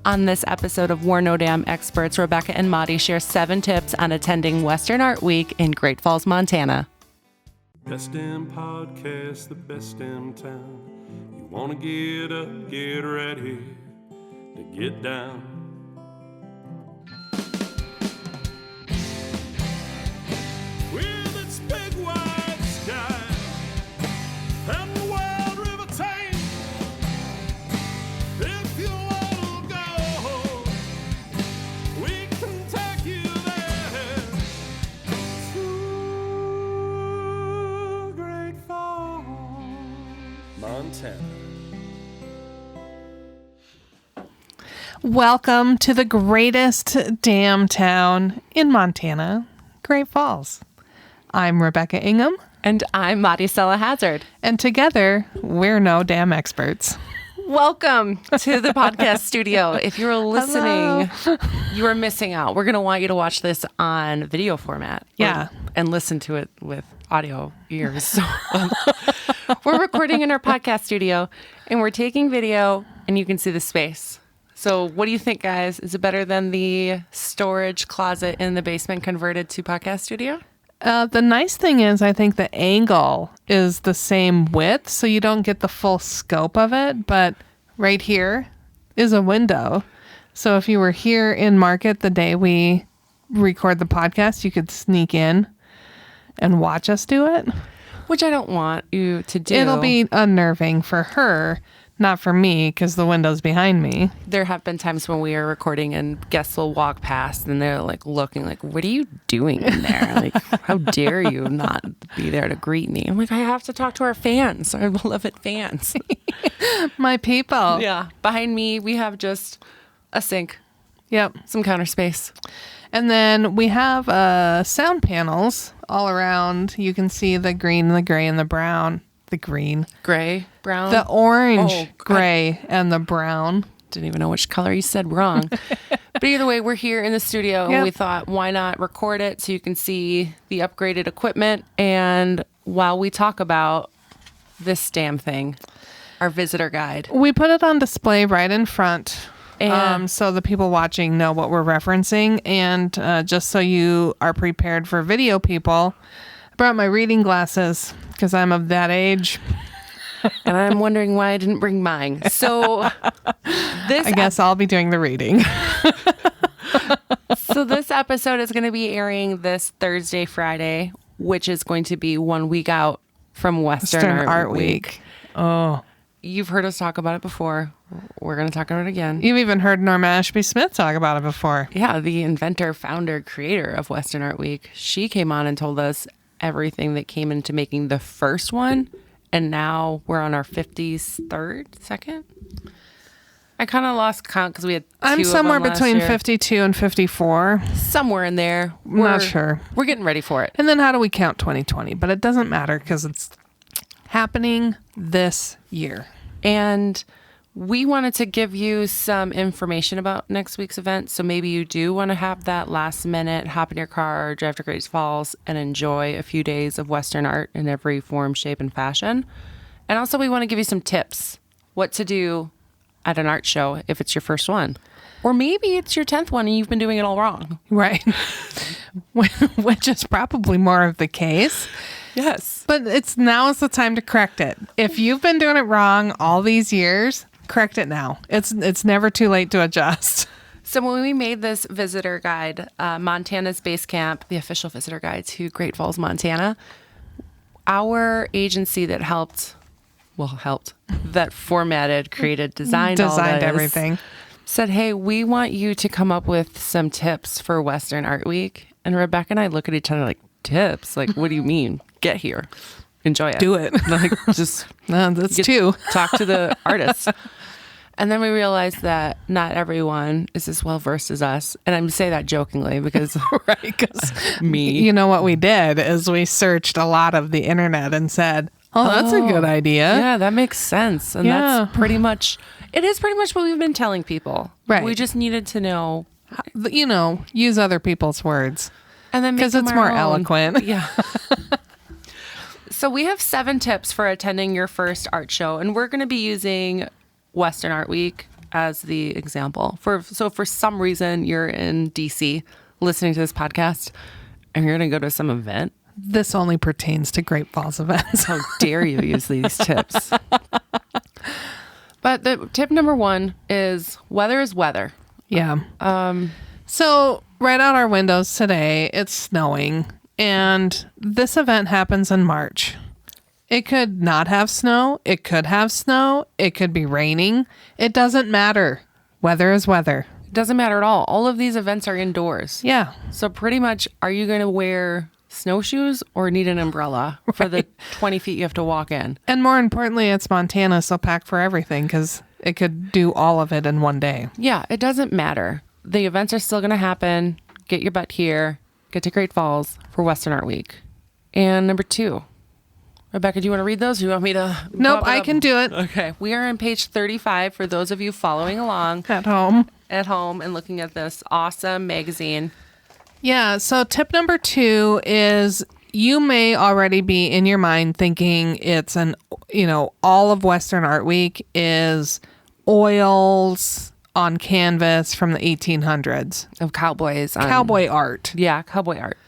On this episode of We're No Damn Experts, Rebecca and Maudie share 7 tips on attending Western Art Week in Great Falls, Montana. Best damn podcast, the best damn town. You wanna get up, get ready to get down. With its big wide sky and the wild river Thames, if you wanna go, we can take you there to Great Falls, Montana. Welcome to the greatest damn town in Montana, Great Falls. I'm Rebecca Ingham. And I'm Maudie Hazard. And together, we're no damn experts. Welcome to the podcast studio. If you're listening, you are missing out. We're going to want you to watch this on video format. Yeah. And listen to it with audio ears. So, we're recording in our podcast studio and we're taking video and you can see the space. So what do you think, guys? Is it better than the storage closet in the basement converted to podcast studio? The nice thing is, I think the angle is the same width, so you don't get the full scope of it. But right here is a window. So if you were here in Market the day we record the podcast, you could sneak in and watch us do it. Which I don't want you to do. It'll be unnerving for her. Not for me, because the window's behind me. There have been times when we are recording and guests will walk past and they're like looking like, what are you doing in there? Like, how dare you not be there to greet me? I'm like, I have to talk to our fans, our beloved fans. My people. Yeah. Behind me, we have just a sink. Yep. Some counter space. And then we have sound panels all around. You can see the green, the gray, and the brown. The green. Gray, brown. The orange, gray, and the brown. Didn't even know which color you said wrong. But either way, we're here in the studio and we thought, why not record it so you can see the upgraded equipment. And while we talk about this damn thing, our visitor guide. We put it on display right in front. And so the people watching know what we're referencing. And just so you are prepared for video people, I brought my reading glasses because I'm of that age. And I'm wondering why I didn't bring mine. So I guess I'll be doing the reading. So this episode is going to be airing this Thursday, Friday, which is going to be 1 week out from Western Art Week. Oh. You've heard us talk about it before. We're going to talk about it again. You've even heard Norma Ashby Smith talk about it before. Yeah, the inventor, founder, creator of Western Art Week. She came on and told us everything that came into making the first one, and now we're on our 53rd, second. I kind of lost count because we had two I'm somewhere of them between last year. 52 and 54. Somewhere in there. I'm not sure. We're getting ready for it. And then how do we count 2020? But it doesn't matter because it's happening this year. And we wanted to give you some information about next week's event. So maybe you do want to have that last minute, hop in your car, drive to Great Falls, and enjoy a few days of Western art in every form, shape, and fashion. And also we want to give you some tips, what to do at an art show if it's your first one. Or maybe it's your 10th one and you've been doing it all wrong. Right. Which is probably more of the case. Yes. But now is the time to correct it. If you've been doing it wrong all these years, correct it now. It's never too late to adjust. So when we made this visitor guide, Montana's Base Camp, the official visitor guide to Great Falls, Montana, our agency that that formatted, created, designed everything, said, hey, we want you to come up with some tips for Western Art Week. And Rebecca and I look at each other like, tips? Like, what do you mean? Get here. Enjoy it. Do it. Like, just that's two. Talk to the artists. And then we realized that not everyone is as well versed as us. And I'm saying that jokingly because me. You know what we did is we searched a lot of the internet and said, oh, that's a good idea. Yeah, that makes sense. And that's pretty much, it is pretty much what we've been telling people. Right. We just needed to know. Use other people's words. And then because it's more eloquent. Yeah. So we have 7 tips for attending your first art show. And we're going to be using Western Art Week as the example. So for some reason you're in DC listening to this podcast and you're going to go to some event. This only pertains to Great Falls events. How dare you use these tips? But the tip number 1 is weather is weather. Yeah. So right out our windows today, it's snowing, and this event happens in March. It could not have snow. It could have snow. It could be raining. It doesn't matter. Weather is weather. It doesn't matter at all. All of these events are indoors. Yeah. So pretty much, are you going to wear snowshoes or need an umbrella for the 20 feet you have to walk in? And more importantly, it's Montana, so pack for everything because it could do all of it in one day. Yeah, it doesn't matter. The events are still going to happen. Get your butt here. Get to Great Falls for Western Art Week. And number 2. Rebecca, do you want to read those? Or you want me to? Nope, I can do it. Okay. We are on page 35 for those of you following along At home. and looking at this awesome magazine. Yeah, so tip number 2 is you may already be in your mind thinking it's all of Western Art Week is oils on canvas from the 1800s. Of cowboys. Cowboy art. Yeah, cowboy art.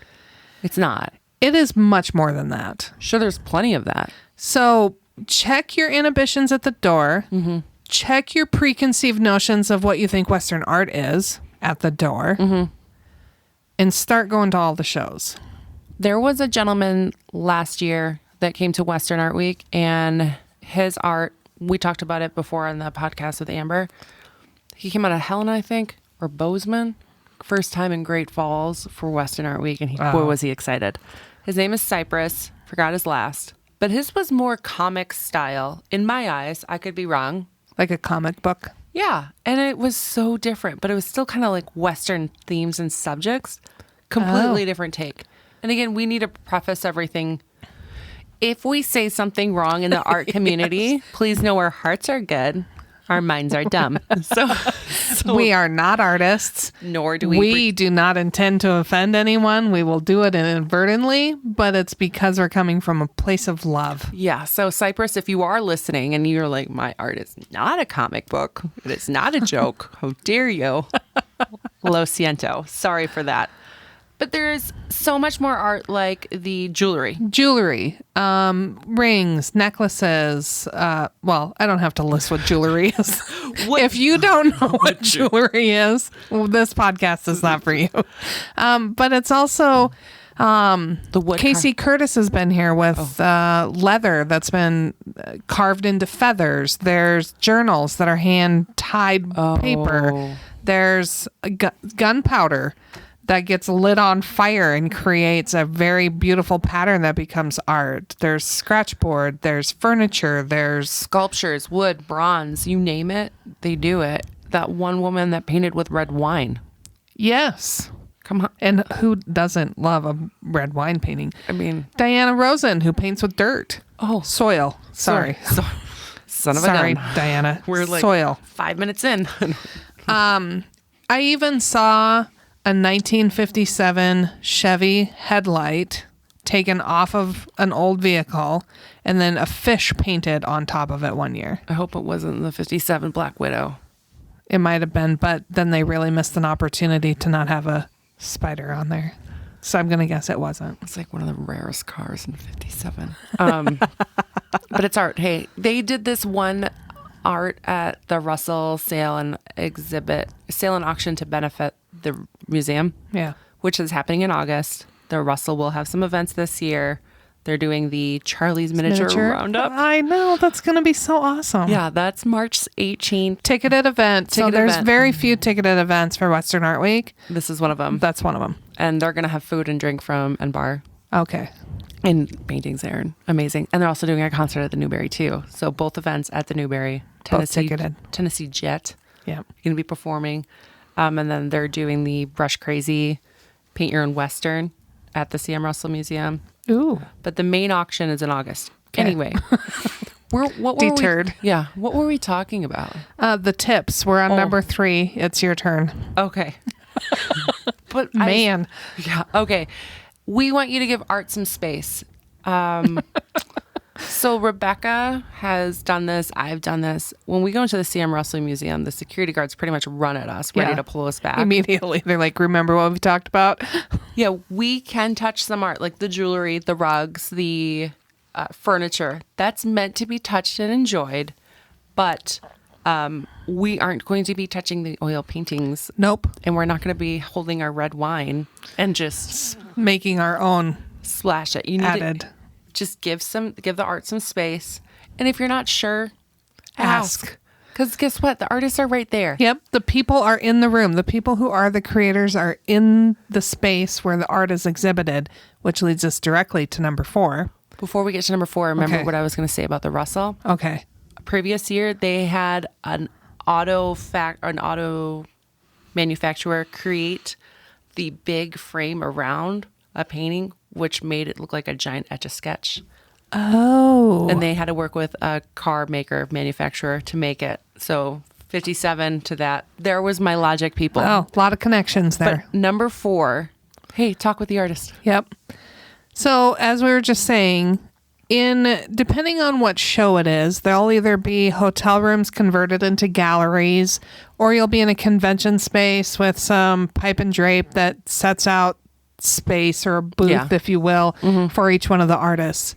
It's not. It is much more than that. Sure, there's plenty of that. So check your inhibitions at the door. Mm-hmm. Check your preconceived notions of what you think Western art is at the door. Mm-hmm. And start going to all the shows. There was a gentleman last year that came to Western Art Week, and his art, we talked about it before on the podcast with Amber. He came out of Helena, I think, or Bozeman. First time in Great Falls for Western Art Week, and boy, was he excited. His name is Cypress. Forgot his last. But his was more comic style. In my eyes, I could be wrong. Like a comic book. Yeah, and it was so different, but it was still kind of like Western themes and subjects. Completely different take. And again, we need to preface everything. If we say something wrong in the art community, please know our hearts are good. Our minds are dumb. So we are not artists. Nor do we. We do not intend to offend anyone. We will do it inadvertently, but it's because we're coming from a place of love. Yeah. So Cypress, if you are listening and you're like, my art is not a comic book. It is not a joke. How dare you? Lo siento. Sorry for that. But there's so much more art, like the jewelry. Rings, necklaces. Well, I don't have to list what jewelry is. If you don't know what jewelry is, well, this podcast is not for you. But it's also The wood. Casey Curtis has been here with leather that's been carved into feathers. There's journals that are hand-tied paper. There's gunpowder that gets lit on fire and creates a very beautiful pattern that becomes art. There's scratchboard, there's furniture, there's Sculptures, wood, bronze, you name it, they do it. That one woman that painted with red wine. yes. Come on. And who doesn't love a red wine painting? I mean, Diana Rosen, who paints with dirt. Oh. Soil. Sorry. Son of a Sorry, gun. Diana. We're like soil. 5 minutes in. I even saw a 1957 Chevy headlight taken off of an old vehicle and then a fish painted on top of it one year. I hope it wasn't the 57 Black Widow. It might have been, but then they really missed an opportunity to not have a spider on there. So I'm going to guess it wasn't. It's like one of the rarest cars in 57. But it's art. Hey, they did this one art at the Russell sale and auction to benefit the museum. Yeah. Which is happening in August. The Russell will have some events this year. They're doing the Charlie's Miniature Roundup. I know. That's going to be so awesome. Yeah, that's March 18th. Ticketed event. So Ticketed there's event. very few ticketed events for Western Art Week. This is one of them. That's one of them. And they're going to have food and drink from and bar. Okay. And paintings there. And amazing. And they're also doing a concert at the Newberry too. So both events at the Newberry. ticketed. Tennessee Jet. Yeah. Going to be performing. And then they're doing the Brush Crazy Paint Your Own Western at the C.M. Russell Museum. Ooh. But the main auction is in August. Okay. Anyway. What were Deterred. What were we talking about? The tips. We're on number 3. It's your turn. Okay. But Man. Yeah. Okay. We want you to give art some space. So Rebecca has done this. I've done this. When we go into the CM Russell Museum, the security guards pretty much run at us, ready Yeah. to pull us back. Immediately, they're like, remember what we talked about? Yeah, we can touch some art, like the jewelry, the rugs, the furniture. That's meant to be touched and enjoyed. But we aren't going to be touching the oil paintings. Nope. And we're not going to be holding our red wine and just Making our own splash it. You need added. to just give the art some space. And if you're not sure, ask. Because guess what? The artists are right there. Yep. The people are in the room. The people who are the creators are in the space where the art is exhibited, which leads us directly to number 4. Before we get to number 4, remember Okay. what I was going to say about the Russell? Okay. Previous year, they had an auto manufacturer create the big frame around a painting, which made it look like a giant Etch-a-Sketch. Oh. And they had to work with a car manufacturer to make it. So 57 to that. There was my logic, people. Oh, a lot of connections there. But number 4, hey, talk with the artist. Yep. So as we were just saying, depending on what show it is, there'll either be hotel rooms converted into galleries, or you'll be in a convention space with some pipe and drape that sets out space or a booth, Yeah. if you will, for each one of the artists.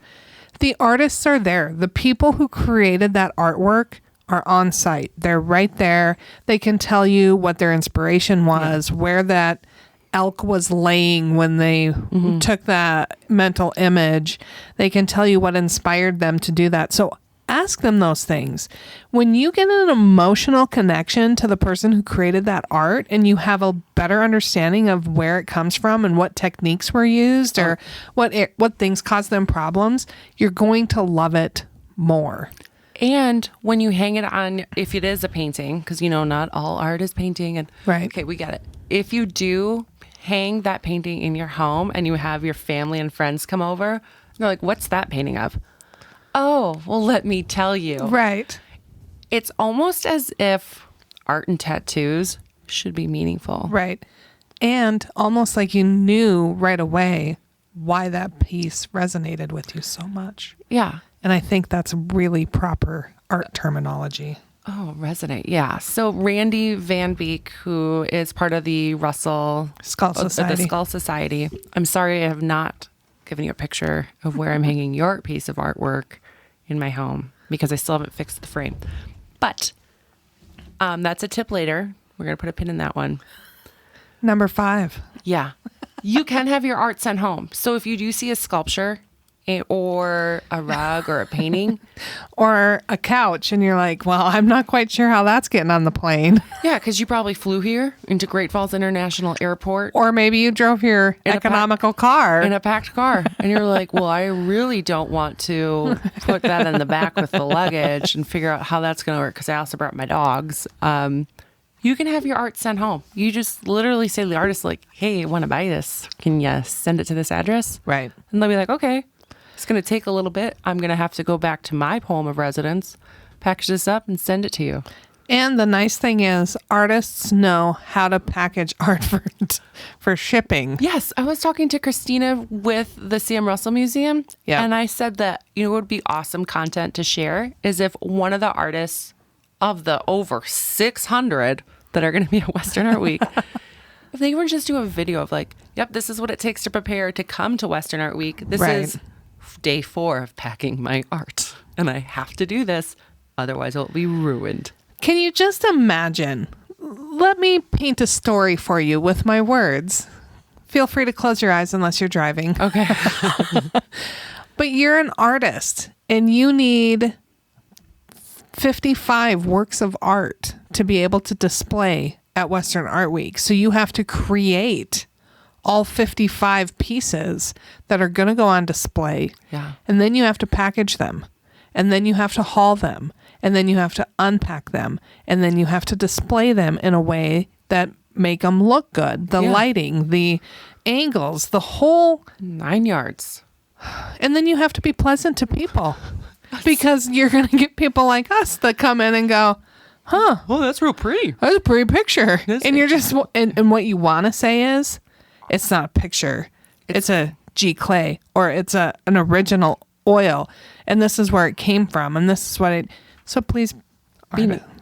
The artists are there. The people who created that artwork are on site. They're right there. They can tell you what their inspiration was, where that elk was laying when they took that mental image. They can tell you what inspired them to do that. So ask them those things. When you get an emotional connection to the person who created that art and you have a better understanding of where it comes from and what techniques were used or what things caused them problems, you're going to love it more. And when you hang it on, if it is a painting, because, not all art is painting. And Right. Okay, we get it. If you do hang that painting in your home and you have your family and friends come over, they're like, what's that painting of? Oh, well, let me tell you. Right. It's almost as if art and tattoos should be meaningful. Right. And almost like you knew right away why that piece resonated with you so much. Yeah. And I think that's really proper art terminology. Oh, resonate. Yeah. So Randy Van Beek, who is part of the Russell Skull Society. The Skull Society. I'm sorry I have not given you a picture of where I'm hanging your piece of artwork in my home because I still haven't fixed the frame. But that's a tip later. We're going to put a pin in that one. Number 5. Yeah. You can have your art sent home. So if you do see a sculpture or a rug or a painting, Or a couch and you're like, well, I'm not quite sure how that's getting on the plane. yeah, because you probably flew here into Great Falls International Airport Or maybe you drove your In a economical car. in a packed car, and you're like, well, I really don't want to put that in the back with the luggage and figure out how that's going to work because I also brought my dogs. You can have your art sent home. You just literally say to the artist, like, hey, I want to buy this. Can you send it to this address? Right. And they'll be like, okay, it's going to take a little bit. I'm going to have to go back to my home of residence, package this up, and send it to you. And the nice thing is artists know how to package art for shipping. Yes, I was talking to Christina with the CM Russell Museum, Yeah. and I said that, what would be awesome content to share is if one of the artists of the over 600 that are going to be at Western Art Week, if they were just do a video of like, yep, this is what it takes to prepare to come to Western Art Week. This Right. is day 4 of packing my art, and I have to do this, otherwise it'll be ruined. Can you just imagine? Let me paint a story for you with my words. Feel free to close your eyes unless you're driving. Okay. But you're an artist and you need 55 works of art to be able to display at Western Art Week. So you have to create all 55 pieces that are going to go on display. Yeah. And then you have to package them. And then you have to haul them. And then you have to unpack them. And then you have to display them in a way that make them look good. The Yeah. lighting, the angles, the whole. 9 yards. And then you have to be pleasant to people. Because you're going to get people like us that come in and go, huh, Oh, that's real pretty. that's a pretty picture. That's And you're just, and what you want to say is, it's not a picture. It's a G clay or it's an original oil. and this is where it came from, and this is what it. So please,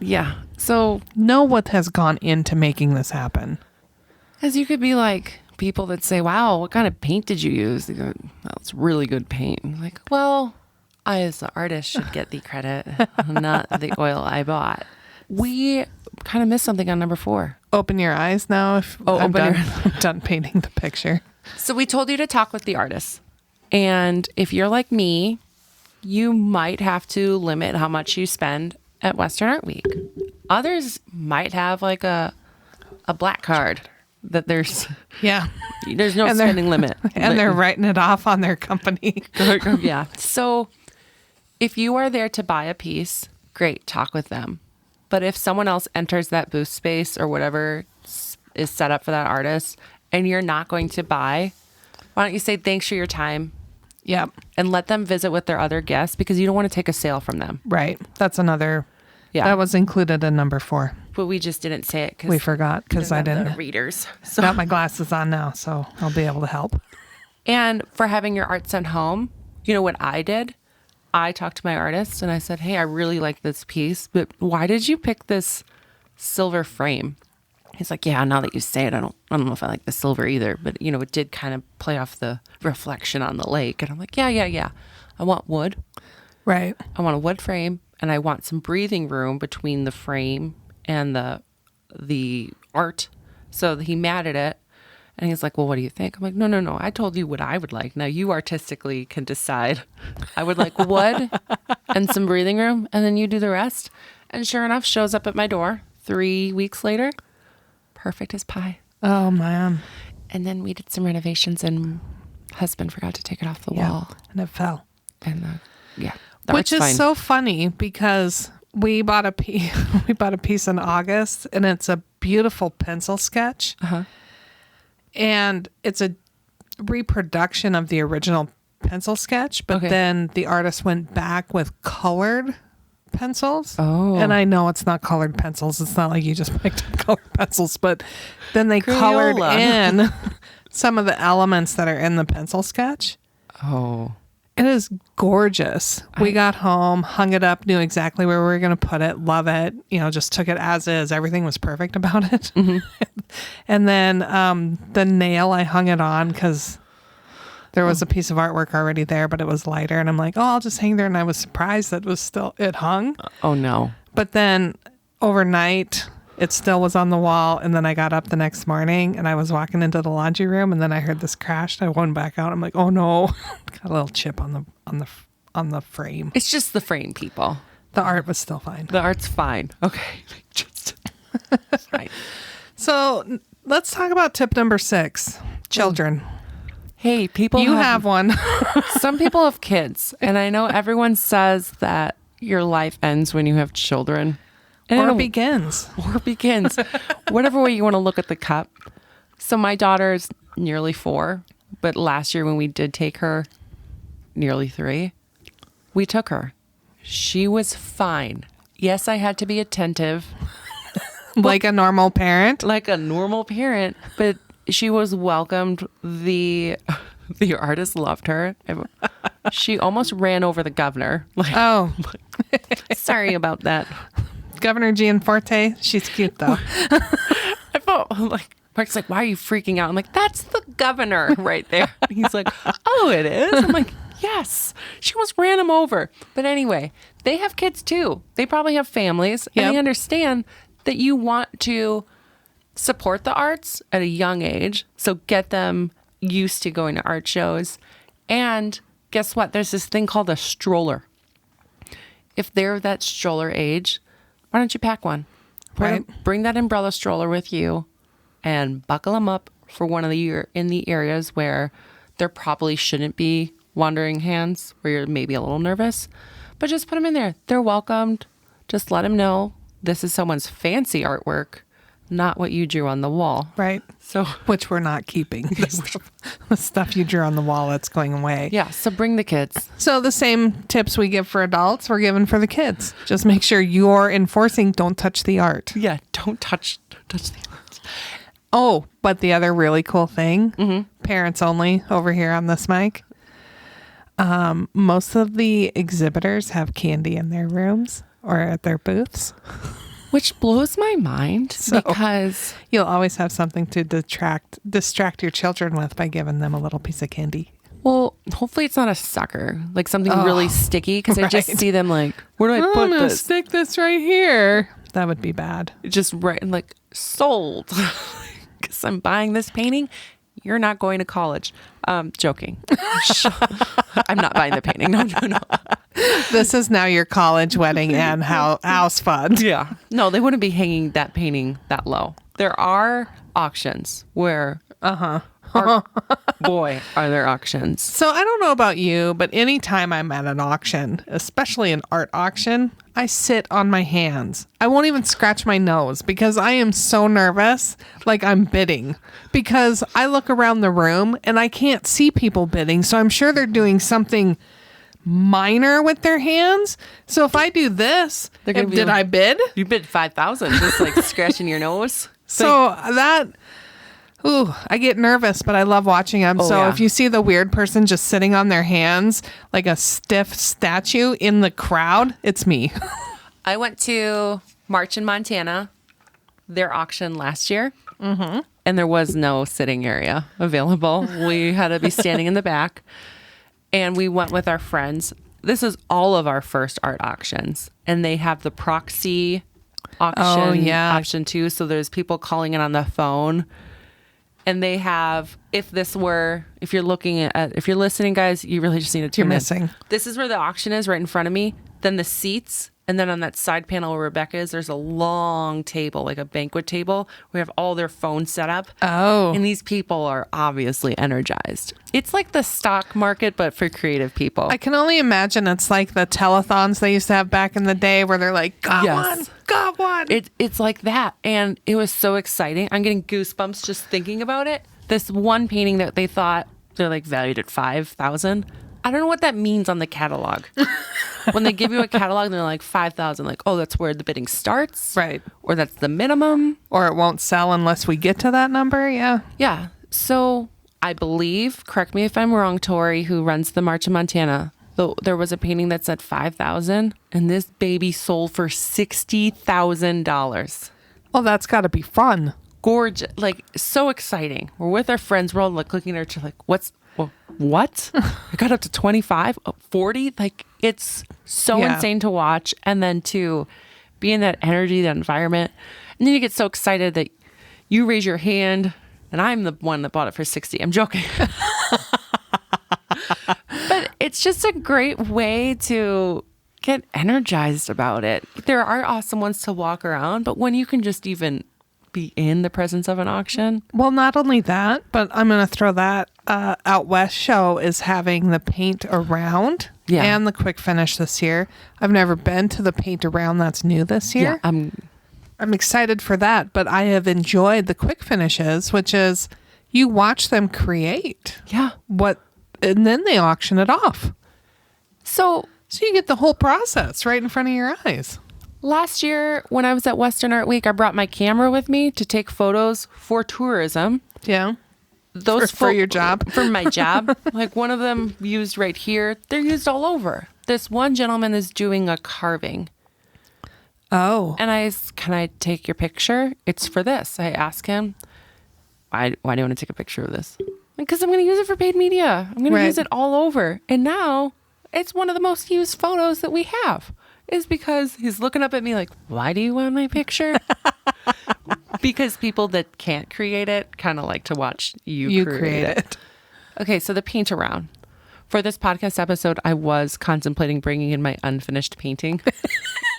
Yeah. So, know what has gone into making this happen. as you could be like people that say, wow, what kind of paint did you use? They go, well, it's really good paint. I'm like, well, I as the artist should get the credit, not the oil I bought. We kind of missed something on number 4. Open your eyes now. If I'm open done, I'm done painting the picture. So we told you to talk with the artist. And if you're like me, you might have to limit how much you spend at Western Art Week. Others might have like a black card that there's Yeah. no spending limit. And they're writing it off on their company. Yeah. So if you are there to buy a piece, great, talk with them. But if someone else enters that booth space or whatever is set up for that artist and you're not going to buy, why don't you say thanks for your time? Yep. And let them visit with their other guests because you don't want to take a sale from them. Right. That's another. Yeah. That was included in number 4. But we just didn't say it because We forgot because I didn't. Readers. So. Got my glasses on now, so I'll be able to help. And for having your art sent home, you know what I did? I talked to my artist and I said, hey, I really like this piece, but why did you pick this silver frame? He's like, yeah, now that you say it, I don't know if I like the silver either, but you know, it did kind of play off the reflection on the lake. And I'm like, yeah. I want wood. Right. I want a wood frame and I want some breathing room between the frame and the art. So he matted it. And he's like, well, what do you think? I'm like, no. I told you what I would like. Now you artistically can decide. I would like wood and some breathing room, and then you do the rest. And sure enough, shows up at my door 3 weeks later. Perfect as pie. Oh, man. And then we did some renovations, and husband forgot to take it off the wall. And it fell. And the Which art's is fine. so funny because we bought a piece in August, and it's a beautiful pencil sketch. Uh-huh. And it's a reproduction of the original pencil sketch, but Okay. then the artist went back with colored pencils. Oh. And I know it's not colored pencils. It's not like you just picked up colored pencils, but then they colored Crayola. in some of the elements that are in the pencil sketch. Oh. It is gorgeous. We got home, hung it up, knew exactly where we were going to put it, love it. You know, just took it as is. Everything was perfect about it. Mm-hmm. And then the nail, I hung it on because there was a piece of artwork already there, but it was lighter. And I'm like, oh, I'll just hang there. And I was surprised that it hung. Oh, no. But then overnight, it still was on the wall. And then I got up the next morning and I was walking into the laundry room and then I heard this crash. I went back out. I'm like, oh no, got a little chip on the frame. It's just the frame, people. The art was still fine. The art's fine. Okay. Just fine. So let's talk about tip number 6, children. Hey, people You have one. some people have kids, and I know everyone says that your life ends when you have children. And Or it'll- begins. or begins. Whatever way you want to look at the cup. So my daughter is nearly 4, but last year when we did take her, nearly 3, we took her. She was fine. Yes, I had to be attentive Like a normal parent. like a normal parent, but she was welcomed. The artist loved her. She almost ran over the governor. Like, Oh, sorry about that. Governor Gianforte. She's cute though. I felt like Mark's like, why are you freaking out? I'm like, that's the governor right there. He's like, oh, it is? I'm like, yes. She almost ran him over. But anyway, they have kids too. They probably have families. Yep. And they understand that you want to support the arts at a young age. So get them used to going to art shows. And guess what? There's this thing called a stroller. If they're that stroller age, why don't you pack one? Right. Bring that umbrella stroller with you and buckle them up for one of the year in the areas where there probably shouldn't be wandering hands, where you're maybe a little nervous, but just put them in there. They're welcomed. Just let them know this is someone's fancy artwork, not what you drew on the wall. Right. So Which we're not keeping. The stuff you drew on the wall that's going away. yeah, so bring the kids. So the same tips we give for adults, we're giving for the kids. Just make sure you're enforcing don't touch the art. Yeah, don't touch the art. Oh, but the other really cool thing, parents only over here on this mic. Most of the exhibitors have candy in their rooms or at their booths. Which blows my mind because You'll always have something to distract your children with by giving them a little piece of candy. well, hopefully it's not a sucker, like something really sticky because I just right. see them like, where do I I'm put gonna this? stick this right here. That would be bad. Just right and like sold because I'm buying this painting. You're not going to college. Joking. I'm not buying the painting. No. This is now your college wedding and house fund. Yeah. No, they wouldn't be hanging that painting that low. There are auctions where, boy, are there auctions. So I don't know about you, but anytime I'm at an auction, especially an art auction, I sit on my hands. I won't even scratch my nose because I am so nervous, like I'm bidding. Because I look around the room and I can't see people bidding, so I'm sure they're doing something minor with their hands. So if I do this, did I bid? You bid 5,000, just like scratching your nose. So I get nervous, but I love watching them. So yeah. if you see the weird person just sitting on their hands like a stiff statue in the crowd, it's me. I went to March in Montana, their auction last year, and there was no sitting area available. We had to be standing in the back, and we went with our friends. This is all of our first art auctions, and they have the proxy auction option too. So there's people calling in on the phone. And they have, if you're listening, guys, you really just need to tune in. You're missing. This is where the auction is right in front of me. Then the seats. And then on that side panel where Rebecca is, there's a long table, like a banquet table. We have all their phones set up. Oh. And these people are obviously energized. It's like the stock market, but for creative people. I can only imagine it's like the telethons they used to have back in the day where they're like, got one. It's like that. And it was so exciting. I'm getting goosebumps just thinking about it. This one painting that they thought they're like valued at 5,000. I don't know what that means on the catalog. When they give you a catalog, they're like 5,000. Like, oh, that's where the bidding starts. Right. Or that's the minimum. Or it won't sell unless we get to that number. Yeah. Yeah. So I believe, correct me if I'm wrong, Tori, who runs the March in Montana, there was a painting that said 5,000 and this baby sold for $60,000. Well, that's got to be fun. Gorgeous. Like, so exciting. We're with our friends. We're all like looking at each other like, what? I got up to 25, 40. Like, it's so insane to watch. And then to be in that energy, that environment. And then you get so excited that you raise your hand and I'm the one that bought it for 60. I'm joking. But it's just a great way to get energized about it. There are awesome ones to walk around, but when you can just even be in the presence of an auction. Well, not only that, but I'm going to throw that Out West show is having the paint around and the quick finish this year. I've never been to the paint around. That's new this year. Yeah, I'm excited for that, but I have enjoyed the quick finishes, which is you watch them create and then they auction it off. So you get the whole process right in front of your eyes. Last year, when I was at Western Art Week, I brought my camera with me to take photos for tourism. Yeah. Those for your job? For my job. Like one of them used right here. They're used all over. This one gentleman is doing a carving. Oh. And can I take your picture? It's for this. I ask him, why do you want to take a picture of this? Because I'm going to use it for paid media. I'm going to use it all over. And now it's one of the most used photos that we have. Is because he's looking up at me like, why do you want my picture? Because people that can't create it kind of like to watch you create it. Okay, so the paint around. For this podcast episode, I was contemplating bringing in my unfinished painting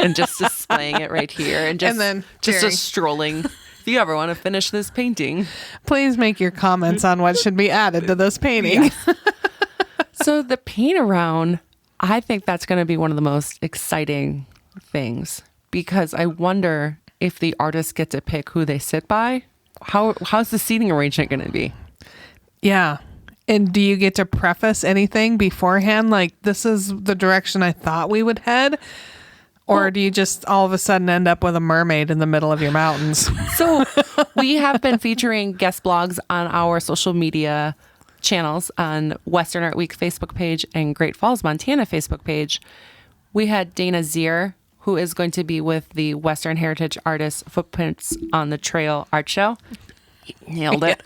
and just displaying it right here. And then just strolling. If you ever want to finish this painting. Please make your comments on what should be added to this painting. Yes. So the paint around, I think that's going to be one of the most exciting things because I wonder if the artists get to pick who they sit by. How's the seating arrangement going to be? Yeah. And do you get to preface anything beforehand? Like, this is the direction I thought we would head? Or do you just all of a sudden end up with a mermaid in the middle of your mountains? So we have been featuring guest blogs on our social media channels on Western Art Week Facebook page and Great Falls, Montana Facebook page, we had Dana Zier, who is going to be with the Western Heritage Artists Footprints on the Trail art show. Nailed it.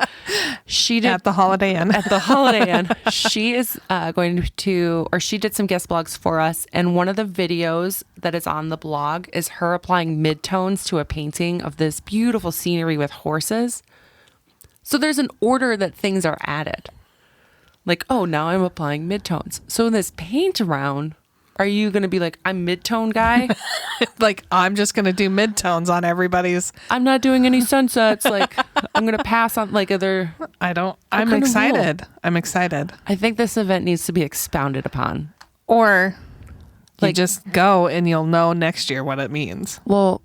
She did At the Holiday Inn. At the Holiday Inn. She is going to, or she did some guest blogs for us. And one of the videos that is on the blog is her applying midtones to a painting of this beautiful scenery with horses. So there's an order that things are added. Like, oh, now I'm applying midtones. So in this paint round, are you going to be like, I'm midtone guy? Like, I'm just going to do midtones on everybody's. I'm not doing any sunsets. Like, I'm going to pass on like other. I'm kind of excited. I'm excited. I think this event needs to be expounded upon. Or you Like- just go and you'll know next year what it means. Well,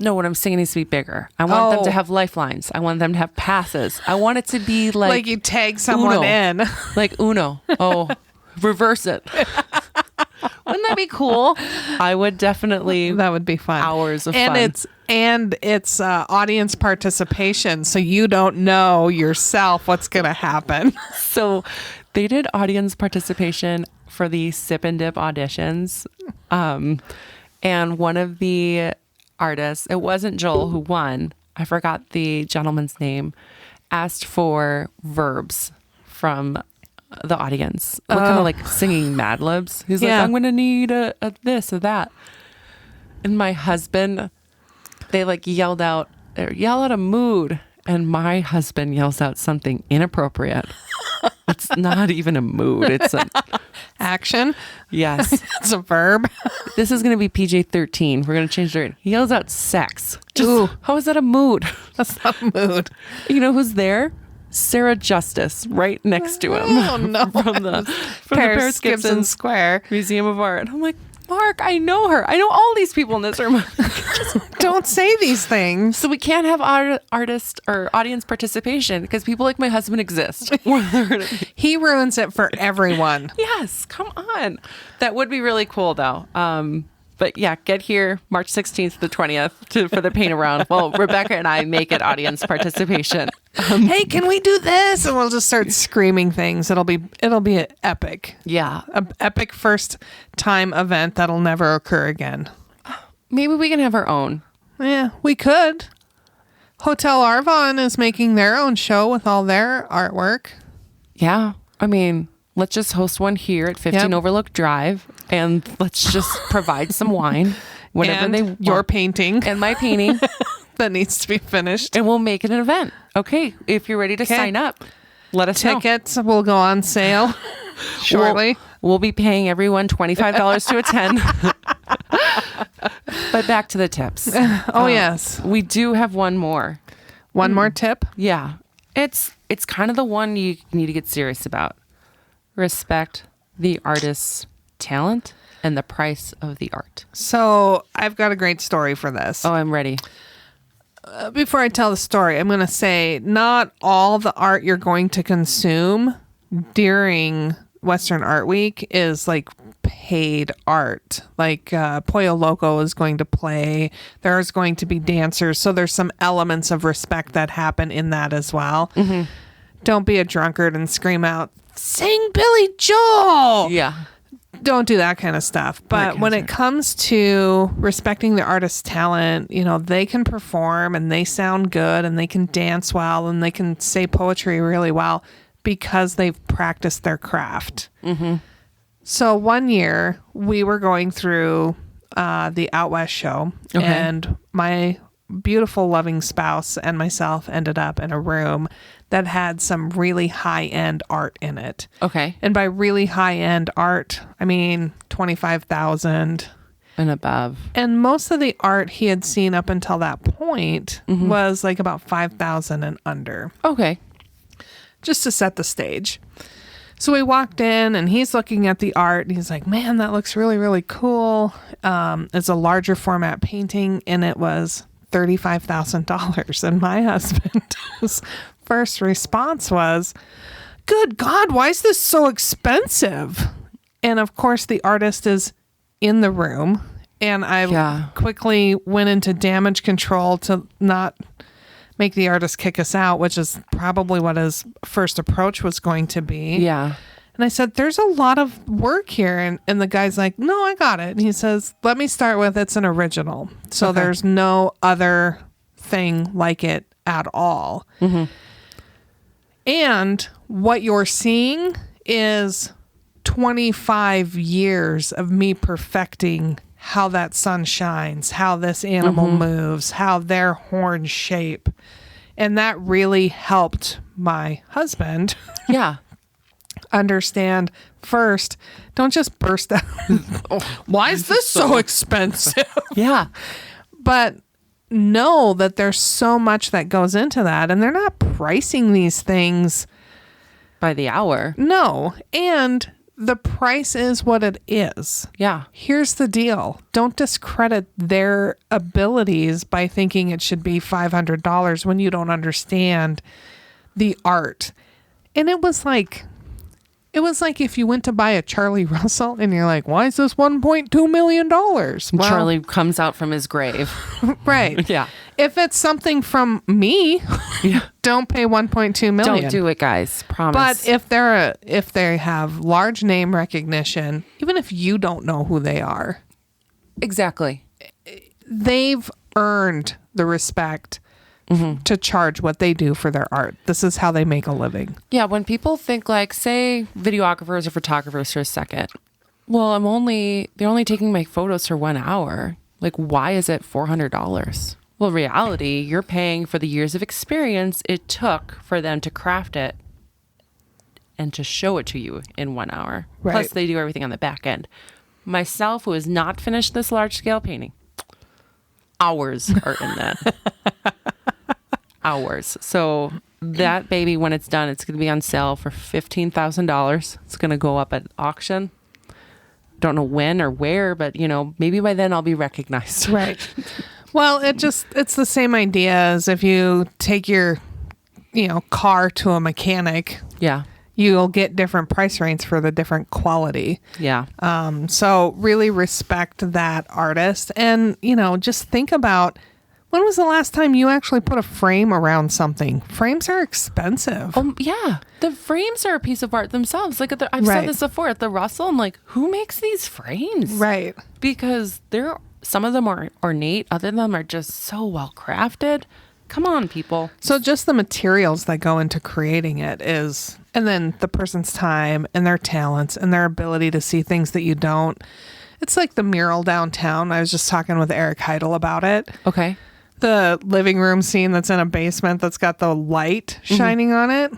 no, what I'm saying needs to be bigger. I want them to Oh. have lifelines. I want them to have passes. I want it to be Like you tag someone Uno. in. Like Uno. Oh, reverse it. Wouldn't that be cool? I would definitely. That would be fun. Hours of and fun. It's audience participation, so you don't know yourself what's going to happen. So they did audience participation for the Sip and Dip auditions. And one of the artists, it wasn't Joel who won, I forgot the gentleman's name, asked for verbs from the audience. What kind of like singing Mad Libs? He's like, Yeah. I'm going to need a this or that. And my husband, they like yell out a mood. And my husband yells out something inappropriate. It's not even a mood. It's a, Action. yes. It's a verb. This is going to be PJ-13. We're going to change the rate. He yells out sex. Ooh. How is that a mood? That's not a mood. You know who's there? Sarah Justice, right next to him. Oh, no. from the Paris Gibson Square. Museum of Art. I'm like, Mark, I know her. I know all these people in this room. Don't say these things. So we can't have artist or audience participation because people like my husband exist. He ruins it for everyone. Yes, come on. That would be really cool, though. But yeah, get here March 16th to the 20th for the paint around. Well, Rebecca and I make it audience participation. Hey, can we do this? And we'll just start screaming things. It'll be epic. Yeah. An epic first time event that'll never occur again. Maybe we can have our own. Yeah, we could. Hotel Arvon is making their own show with all their artwork. Yeah. I mean, let's just host one here at 15 Yep. Overlook Drive and let's just provide some wine whenever and they want. your painting And my painting. that needs to be finished. And we'll make it an event. Okay. If you're ready to Okay. sign up, let us know. Tickets will go on sale shortly. We'll be paying everyone $25 to attend. But back to the tips. Oh, yes. We do have one more. One more tip. Yeah. It's kind of the one you need to get serious about. Respect the artist's talent and the price of the art. So I've got a great story for this. Oh, I'm ready. Before I tell the story, I'm going to say not all the art you're going to consume during Western Art Week is like paid art. Like Pollo Loco is going to play. There's going to be dancers. So there's some elements of respect that happen in that as well. Mm-hmm. Don't be a drunkard and scream out, sing Billy Joel. Yeah. Don't do that kind of stuff. But when it comes to respecting the artist's talent, you know, they can perform and they sound good and they can dance well and they can say poetry really well because they've practiced their craft. Mm-hmm. So one year we were going through the Out West show and my beautiful loving spouse and myself ended up in a room that had some really high-end art in it. Okay. And by really high-end art, I mean 25,000 And above. and most of the art he had seen up until that point was like about 5,000 and under, Okay. just to set the stage. So we walked in and he's looking at the art and he's like, man, that looks really, really cool. It's a larger format painting and it was $35,000. And my husband's first response was, good God, why is this so expensive? And of course the artist is in the room and I quickly went into damage control to not make the artist kick us out, which is probably what his first approach was going to be. Yeah. And I said, there's a lot of work here. And the guy's like, no, I got it. And he says, let me start with, it's an original. So there's no other thing like it at all. Mm-hmm. And what you're seeing is 25 years of me perfecting how that sun shines, how this animal moves, how their horns shape. And that really helped my husband Yeah. understand first, don't just burst out. Why is this so expensive? Yeah. But know that there's so much that goes into that, and they're not pricing these things By the hour. No. And the price is what it is. Yeah. Here's the deal. Don't discredit their abilities by thinking it should be $500 when you don't understand the art. And it was like if you went to buy a Charlie Russell and you're like, why is this $1.2 million? Well, Charlie comes out from his grave. right. Yeah. If it's something from me, don't pay $1.2 million. Don't do it, guys. Promise. But if they have large name recognition, even if you don't know who they are, exactly, they've earned the respect to charge what they do for their art. This is how they make a living. Yeah, when people think like, say, videographers or photographers for a second, well, they're only taking my photos for 1 hour. Like, why is it $400? Well, reality, you're paying for the years of experience it took for them to craft it and to show it to you in 1 hour. Right. Plus, they do everything on the back end. Myself, who has not finished this large scale painting, hours are in that. Hours. So that baby, when it's done, it's going to be on sale for $15,000. It's going to go up at auction. Don't know when or where, but maybe by then I'll be recognized. Right. Well, it's the same idea as if you take your, car to a mechanic. Yeah. You'll get different price ranges for the different quality. Yeah. So really respect that artist, and just think about, when was the last time you actually put a frame around something? Frames are expensive. Yeah. The frames are a piece of art themselves. Like I've said this before at the Russell. I'm like, who makes these frames? Right. Because some of them are ornate. Other of them are just so well crafted. Come on, people. So just the materials that go into creating it and then the person's time and their talents and their ability to see things that you don't. It's like the mural downtown. I was just talking with Eric Heidel about it. Okay. The living room scene that's in a basement that's got the light shining on it.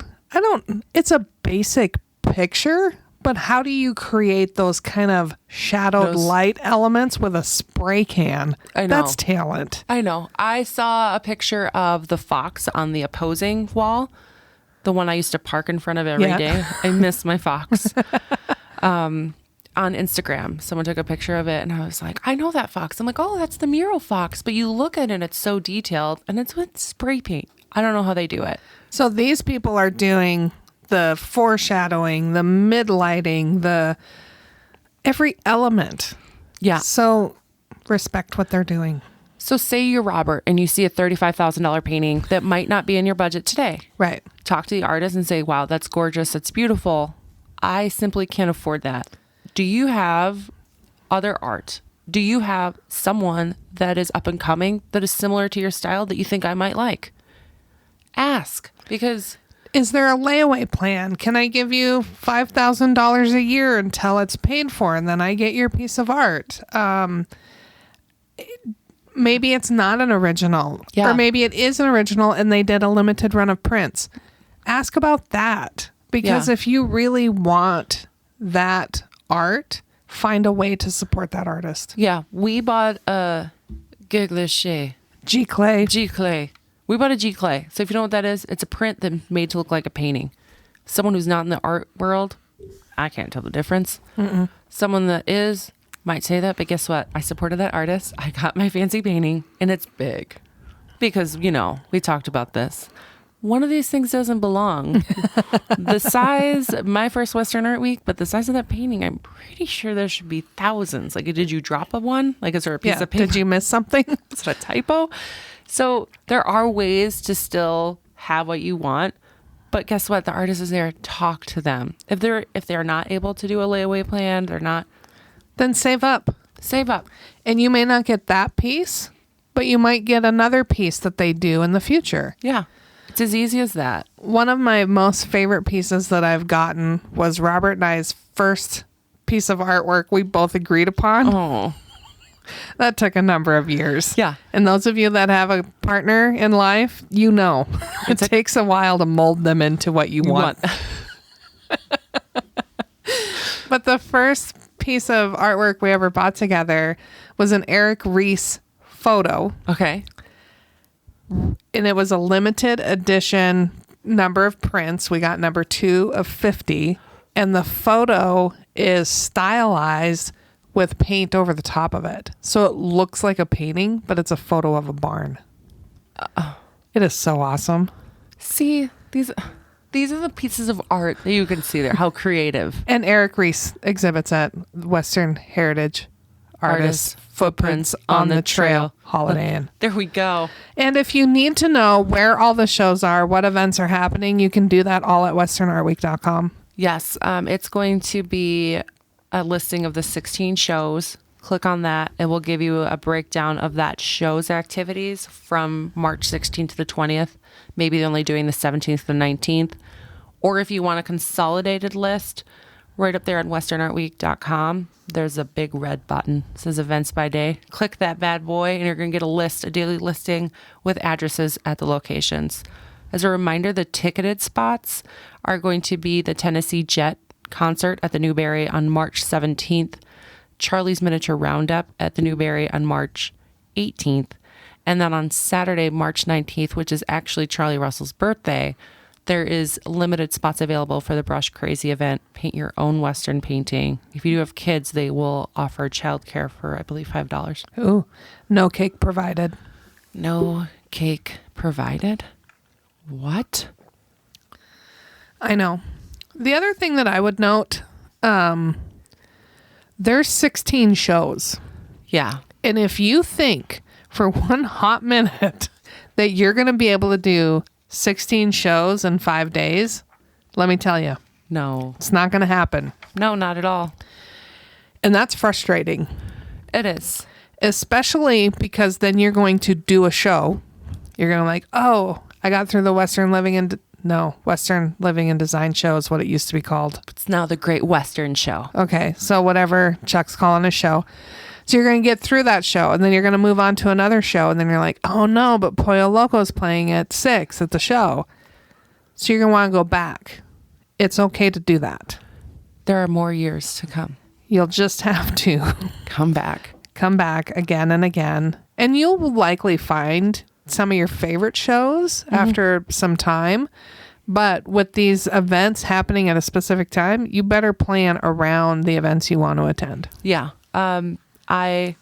It's a basic picture, but how do you create those kind of shadowed light elements with a spray can? I know. That's talent. I know. I saw a picture of the fox on the opposing wall, the one I used to park in front of every day. I miss my fox. On Instagram, someone took a picture of it and I was like, I know that fox. I'm like, oh, that's the mural fox. But you look at it and it's so detailed and it's with spray paint. I don't know how they do it. So these people are doing the foreshadowing, the mid-lighting, the every element. Yeah. So respect what they're doing. So say you're Robert and you see a $35,000 painting that might not be in your budget today. Right. Talk to the artist and say, wow, that's gorgeous. That's beautiful. I simply can't afford that. Do you have other art? Do you have someone that is up and coming that is similar to your style that you think I might like? Ask, because... Is there a layaway plan? Can I give you $5,000 a year until it's paid for and then I get your piece of art? Maybe it's not an original. Yeah. Or maybe it is an original and they did a limited run of prints. Ask about that. Because if you really want that art, find a way to support that artist. Yeah, we bought a G-Clay. G-Clay. We bought a G-Clay. So if you know what that is, it's a print that's made to look like a painting. Someone who's not in the art world, I can't tell the difference. Mm-mm. Someone that is might say that, but guess what? I supported that artist. I got my fancy painting, and it's big. Because, we talked about this. One of these things doesn't belong. The size, my first Western Art Week, but the size of that painting, I'm pretty sure there should be thousands. Like, did you drop one? Like, is there a piece of paper? Did you miss something? Is it a typo? So there are ways to still have what you want, but guess what? The artist is there. Talk to them. If they're not able to do a layaway plan, they're not. Then save up. Save up. And you may not get that piece, but you might get another piece that they do in the future. Yeah. It's as easy as that. One of my most favorite pieces that I've gotten was Robert and I's first piece of artwork we both agreed upon. Oh. That took a number of years. Yeah. And those of you that have a partner in life, you know, it takes a while to mold them into what you want. But the first piece of artwork we ever bought together was an Eric Ries photo. Okay. And it was a limited edition number of prints. We got number 2 of 50. And the photo is stylized with paint over the top of it. So it looks like a painting, but it's a photo of a barn. It is so awesome. See, these are the pieces of art that you can see there. How creative. And Eric Ries exhibits at Western Heritage Artists Footprints on the Trail Holiday Inn. There we go. And if you need to know where all the shows are, what events are happening, you can do that all at westernartweek.com. Yes, it's going to be a listing of the 16 shows. Click on that. It will give you a breakdown of that show's activities from March 16th to the 20th. Maybe they're only doing the 17th to the 19th. Or if you want a consolidated list, right up there at westernartweek.com, there's a big red button. It says events by day. Click that bad boy and you're going to get a daily listing with addresses at the locations. As a reminder, the ticketed spots are going to be the Tennessee Jet concert at the Newberry on March 17th, Charlie's Miniature Roundup at the Newberry on March 18th, and then on Saturday, March 19th, which is actually Charlie Russell's birthday, there is limited spots available for the Brush Crazy event. Paint your own Western painting. If you do have kids, they will offer childcare for, I believe, $5. Ooh, no cake provided. No cake provided? What? I know. The other thing that I would note, there's 16 shows. Yeah. And if you think for one hot minute that you're going to be able to do 16 shows in 5 days, let me tell you, No. it's not going to happen. No, not at all. And that's frustrating. It is. Especially because then you're going to do a show. You're going to like, oh, I got through the Western Living and Design show is what it used to be called. It's now the Great Western Show. Okay, so whatever Chuck's calling a show. So you're going to get through that show, and then you're going to move on to another show, and then you're like, oh no, but Pollo Loco's playing at 6 at the show. So you're going to want to go back. It's okay to do that. There are more years to come. You'll just have to Come back. come back again and again, and you'll likely find some of your favorite shows after some time. But with these events happening at a specific time, you better plan around the events you want to attend. Yeah. I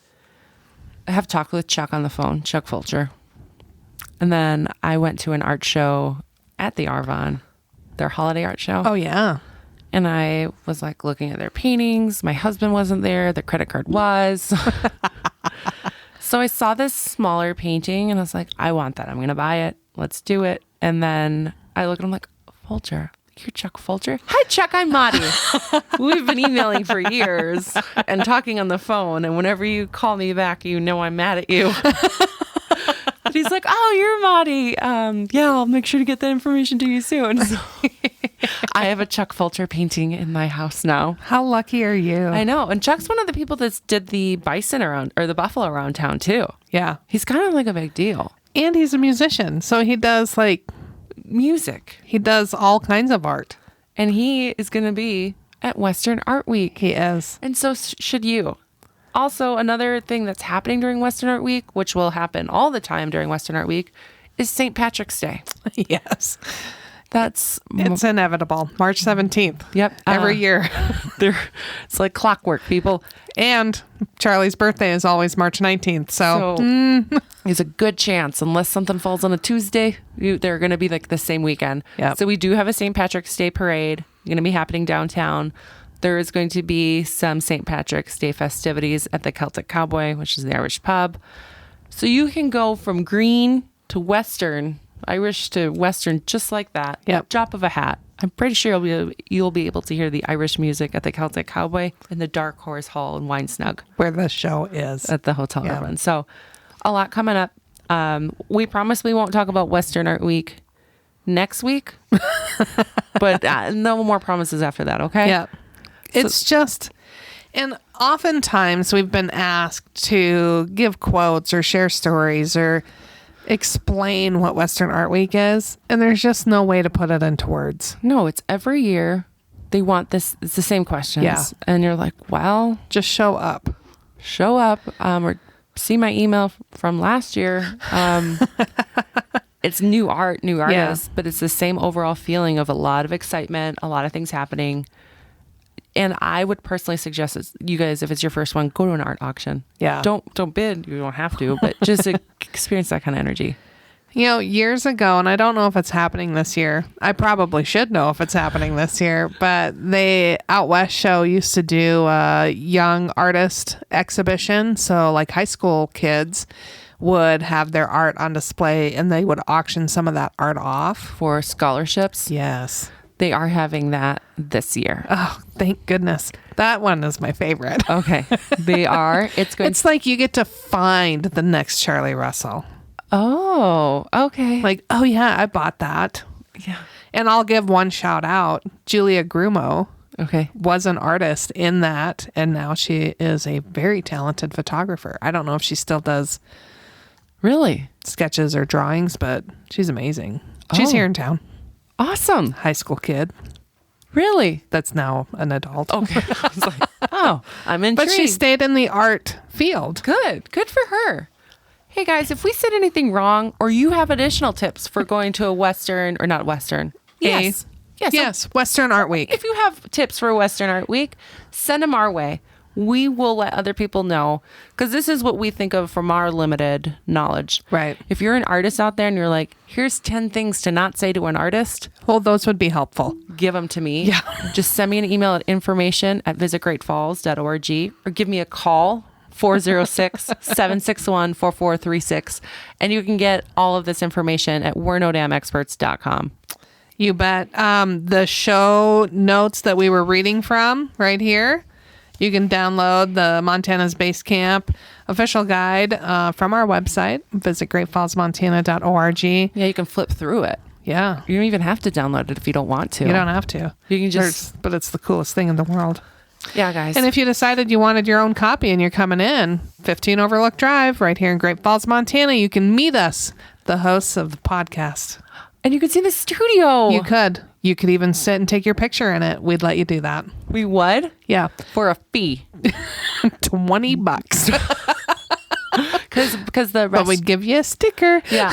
have talked with Chuck on the phone, Chuck Fulcher. And then I went to an art show at the Arvon, their holiday art show. Oh, yeah. And I was like looking at their paintings. My husband wasn't there. The credit card was. So I saw this smaller painting and I was like, I want that. I'm going to buy it. Let's do it. And then I look at him like, Fulcher, you're Chuck Fulcher? Hi, Chuck. I'm Maddie. We've been emailing for years and talking on the phone. And whenever you call me back, you know I'm mad at you. But he's like, oh, you're Maddie. Yeah, I'll make sure to get that information to you soon. So I have a Chuck Fulcher painting in my house now. How lucky are you? I know. And Chuck's one of the people that did the bison around, or the buffalo around town too. Yeah. He's kind of like a big deal. And he's a musician. So he does Music. he does all kinds of art. And he is going to be at Western Art Week. He is. And so should you. Also, another thing that's happening during Western Art Week, which will happen all the time during Western Art Week, is St. Patrick's Day. Yes. It's inevitable. March 17th. Yep. Every year. It's like clockwork, people. And Charlie's birthday is always March 19th. So There's a good chance, unless something falls on a Tuesday, they're going to be like the same weekend. Yep. So we do have a St. Patrick's Day parade going to be happening downtown. There is going to be some St. Patrick's Day festivities at the Celtic Cowboy, which is the Irish pub. So you can go from green to Western, Irish to Western, just like that. Yep. Drop of a hat. I'm pretty sure you'll be able to hear the Irish music at the Celtic Cowboy in the Dark Horse Hall in Wine Snug Where the show is. at the Hotel Yeah. Irvine. So a lot coming up. We promise we won't talk about Western Art Week next week, but no more promises after that, okay? Yeah. It's just, and oftentimes we've been asked to give quotes or share stories or explain what Western Art Week is, and there's just no way to put it into words. No, it's every year. They want this. It's the same questions. Yeah. And you're like, well, Just show up. show up or see my email from last year. It's new art, new artists, but it's the same overall feeling of a lot of excitement, a lot of things happening. And I would personally suggest you guys, if it's your first one, go to an art auction. Yeah. Don't bid. You don't have to, but just experience that kind of energy. You know, years ago, and I don't know if it's happening this year. I probably should know if it's happening this year, but they Out West show used to do a young artist exhibition. So like high school kids would have their art on display and they would auction some of that art off. For scholarships, Yes. they are having that this year. Oh, thank goodness. That one is my favorite. Okay. They are. It's like you get to find the next Charlie Russell. Oh, okay. Like, oh yeah, I bought that. Yeah. And I'll give one shout out. Julia Grumo Okay. was an artist in that, and now she is a very talented photographer. I don't know if she still does Really? sketches or drawings, but she's amazing. She's Oh. here in town. Awesome. High school kid Really? that's now an adult. Okay. I was like, oh, I'm intrigued. But she stayed in the art field. Good. Good for her. Hey guys, if we said anything wrong or you have additional tips for going to a Western or not Western. Yes. Yes. Yes, Western Art Week. If you have tips for Western Art Week, send them our way. We will let other people know because this is what we think of from our limited knowledge. Right. If you're an artist out there and you're like, here's 10 things to not say to an artist, Well, those would be helpful. give them to me. Yeah. Just send me an email at information@visitgreatfalls.org or give me a call, 406-761-4436. And you can get all of this information at we'renodamexperts.com. You bet. The show notes that we were reading from right here, you can download the Montana's Base Camp official guide from our website, visit greatfallsmontana.org. Yeah, you can flip through it. Yeah. You don't even have to download it if you don't want to. You don't have to. You can just, But it's the coolest thing in the world. yeah, guys. And if you decided you wanted your own copy and you're coming in, 15 Overlook Drive, right here in Great Falls, Montana, you can meet us, the hosts of the podcast. And you can see the studio. You could. You could even sit and take your picture in it. We'd let you do that. We would? Yeah. For a fee. $20. Because the But we'd give you a sticker. yeah,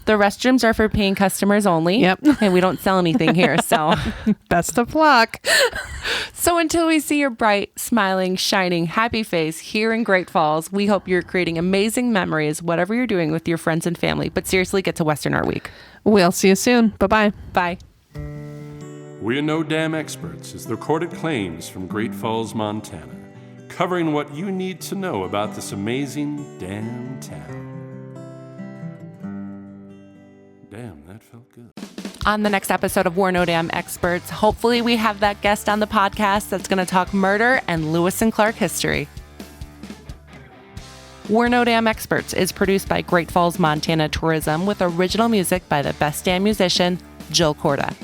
the restrooms are for paying customers only. Yep. And we don't sell anything here. So Best of luck. so until we see your bright, smiling, shining, happy face here in Great Falls, we hope you're creating amazing memories, whatever you're doing with your friends and family. But seriously, get to Western Art Week. We'll see you soon. Bye-bye. Bye. We're No Damn Experts is the recorded claims from Great Falls, Montana, covering what you need to know about this amazing damn town. Damn, that felt good. On the next episode of We're No Damn Experts, hopefully we have that guest on the podcast that's going to talk murder and Lewis and Clark history. We're No Damn Experts is produced by Great Falls, Montana Tourism with original music by the best damn musician, Jill Corda.